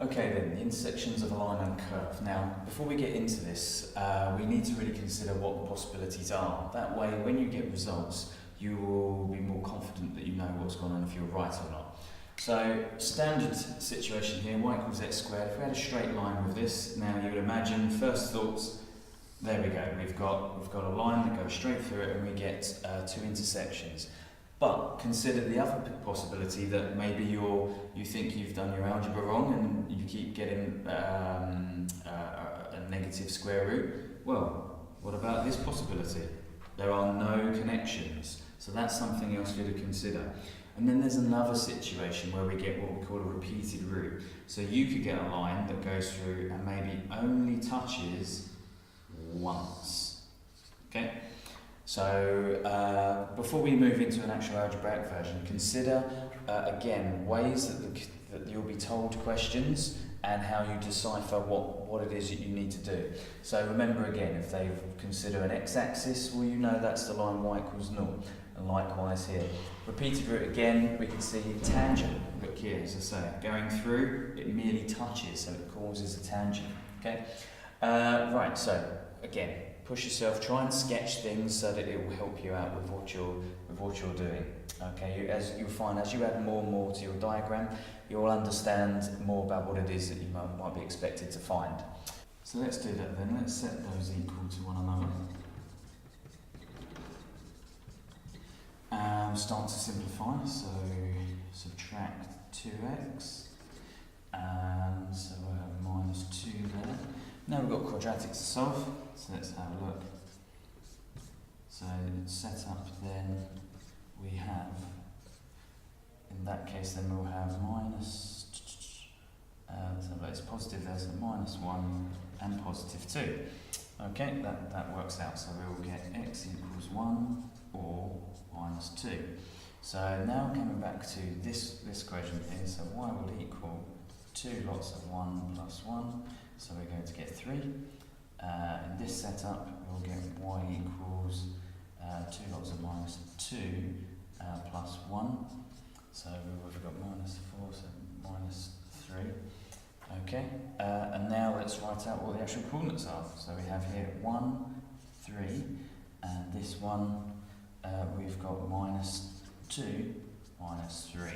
Okay then, the intersections of a line and curve. Now, before we get into this, we need to really consider what the possibilities are. That way, when you get results, you will be more confident that you know what's going on, if you're right or not. So, standard situation here, y equals x squared. If we had a straight line with this, now you would imagine, first thoughts, there we go, we've got a line that goes straight through it and we get two intersections. But consider the other possibility that maybe you think you've done your algebra wrong and you keep getting a negative square root. Well, what about this possibility? There are no connections, so that's something else for you to consider. And then there's another situation where we get what we call a repeated root. So you could get a line that goes through and maybe only touches once. Okay? So before we move into an actual algebraic version, consider again ways that you'll be told questions and how you decipher what it is that you need to do. So remember again, if they consider an x-axis, well, you know that's the line y equals 0. And likewise here. Repeated root again, we can see tangent. Look here, as I say, going through, it merely touches, so it causes a tangent. Okay. Right. So again, push yourself, try and sketch things so that it will help you out with what you're doing. Okay, as you'll find, as you add more and more to your diagram, you'll understand more about what it is that you might be expected to find. So let's do that then. Let's set those equal to one another. Start to simplify. So subtract 2x, and so we'll have minus 2 there. Now we've got quadratics to solve, so let's have a look. So set up then, we have, in that case then we'll have minus, so it's positive there, so minus 1 and positive 2. Okay, that works out, so we'll get x equals 1 or minus 2. So now coming back to this equation here, so y will equal 2 lots of 1 plus 1. So we're going to get 3. In this setup, we'll get y equals 2 lots of minus 2 plus 1. So we've got minus 4, so minus 3. Okay, and now let's write out what the actual coordinates are. So we have here 1, 3, and this one we've got minus 2, minus 3.